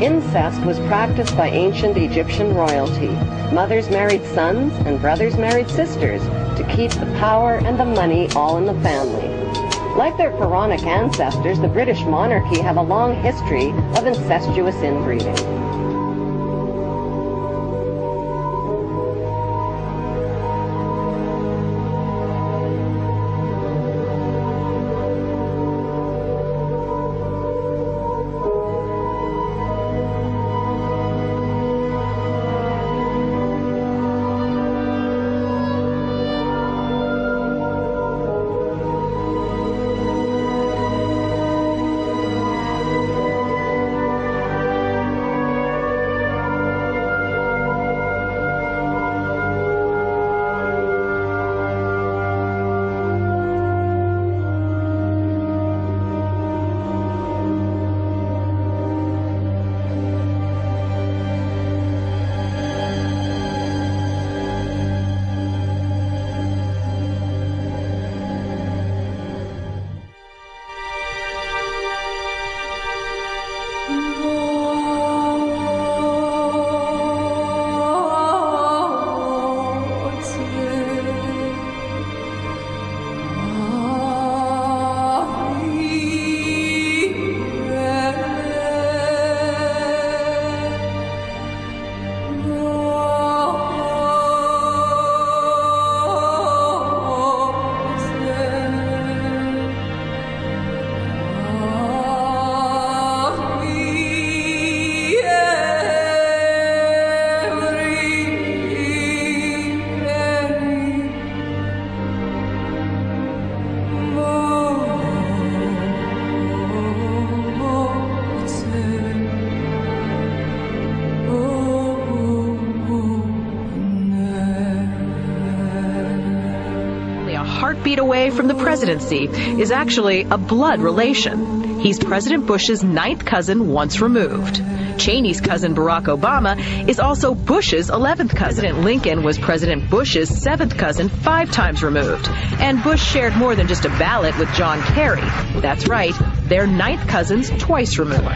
Incest was practiced by ancient Egyptian royalty. Mothers married sons and brothers married sisters to keep the power and the money all in the family. Like their pharaonic ancestors, the British monarchy have a long history of incestuous inbreeding. Heartbeat away from the presidency is actually a blood relation. He's President Bush's ninth cousin once removed. Cheney's cousin Barack Obama is also Bush's 11th cousin. President Lincoln was President Bush's 7th cousin 5 times removed. And Bush shared more than just a ballot with John Kerry. That's right, they're 9th cousins twice removed.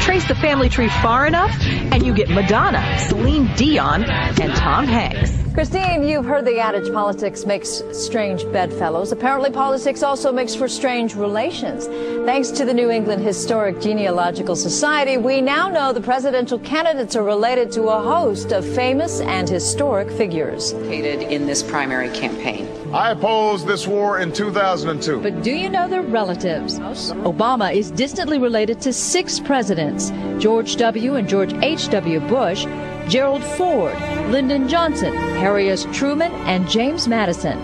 Trace the family tree far enough, and you get Madonna, Celine Dion, and Tom Hanks. Christine, you've heard the adage politics makes strange bedfellows. Apparently politics also makes for strange relations. Thanks to the New England Historic Genealogical Society, we now know the presidential candidates are related to a host of famous and historic figures. In this primary campaign. I opposed this war in 2002. But do you know their relatives? Obama is distantly related to 6 presidents: George W. and George H.W. Bush, Gerald Ford, Lyndon Johnson, Harry S. Truman, and James Madison.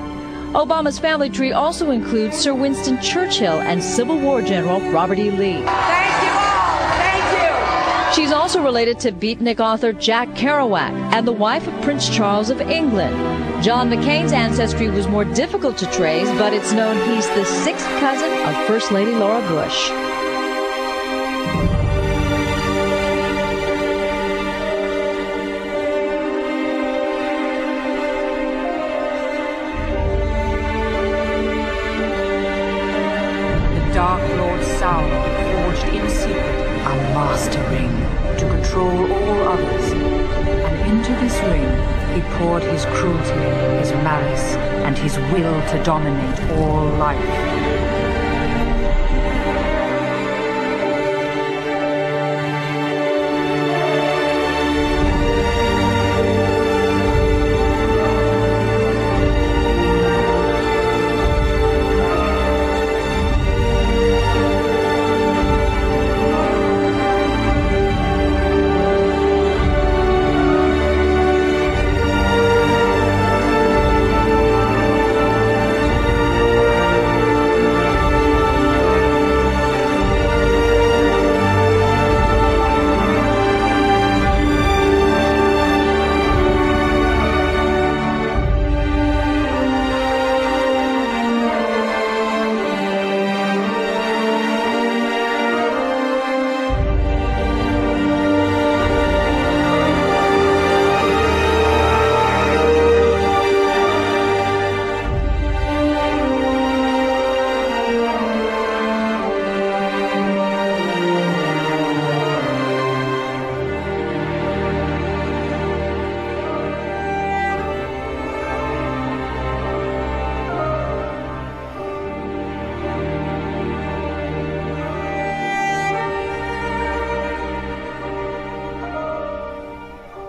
Obama's family tree also includes Sir Winston Churchill and Civil War General Robert E. Lee. Thank you all. Thank you. She's also related to beatnik author Jack Kerouac and the wife of Prince Charles of England. John McCain's ancestry was more difficult to trace, but it's known he's the 6th cousin of First Lady Laura Bush. Dark Lord Sauron forged in secret a master ring to control all others. And into this ring he poured his cruelty, his malice, and his will to dominate all life.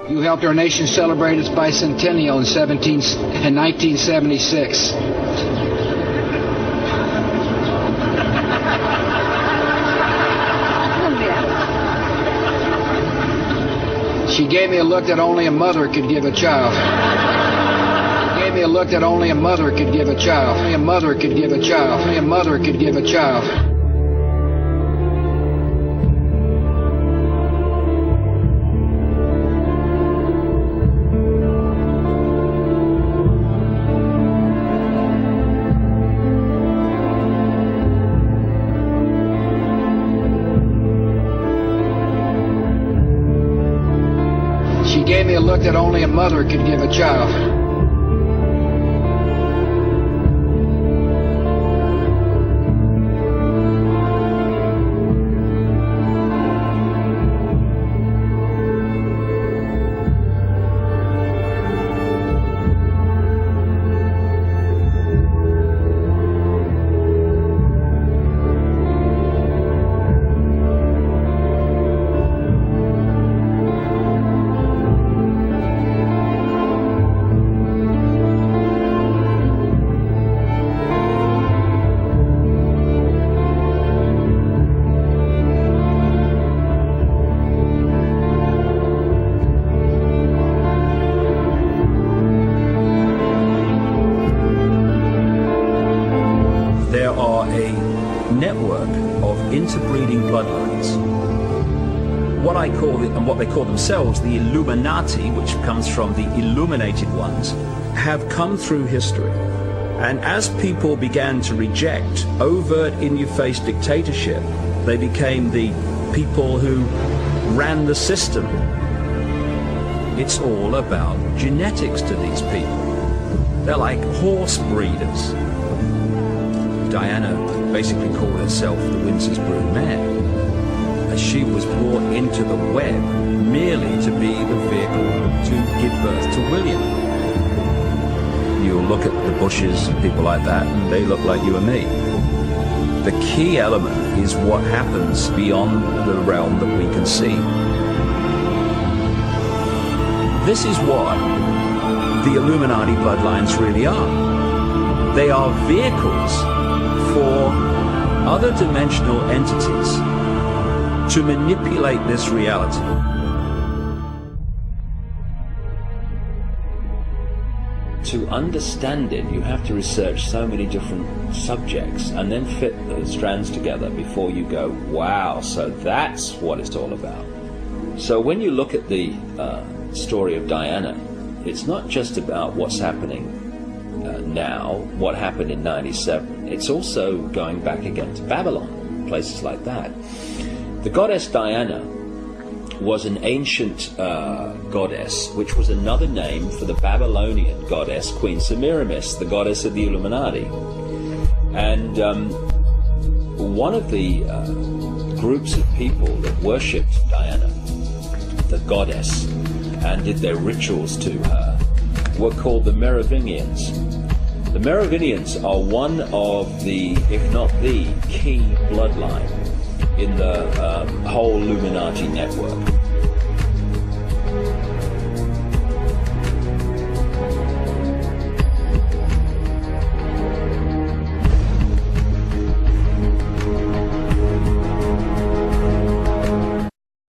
You helped our nation celebrate its bicentennial in 1976. She gave me a look that only a mother could give a child. She gave me a look that only a mother could give a child. Only a mother could give a child. Only a mother could give a child. She gave me a look that only a mother could give a child. There are a network of interbreeding bloodlines. What I call it, and what they call themselves, the Illuminati, which comes from the illuminated ones, have come through history. And as people began to reject overt, in-your-face dictatorship, they became the people who ran the system. It's all about genetics to these people. They're like horse breeders. Diana basically called herself the Windsor's broodmare, as she was brought into the web merely to be the vehicle to give birth to William. You'll look at the Bushes and people like that, and they look like you and me. The key element is what happens beyond the realm that we can see. This is what the Illuminati bloodlines really are. They are vehicles for other dimensional entities to manipulate this reality. To understand it, you have to research so many different subjects and then fit the strands together before you go, wow, so that's what it's all about. So when you look at the story of Diana, it's not just about what's happening now, what happened in 97. It's also going back again to Babylon, places like that. The goddess Diana was an ancient goddess, which was another name for the Babylonian goddess Queen Semiramis, the goddess of the Illuminati. And one of the groups of people that worshipped Diana, the goddess, and did their rituals to her, were called the Merovingians. The Merovingians are one of the, if not the, key bloodline in the whole Illuminati network.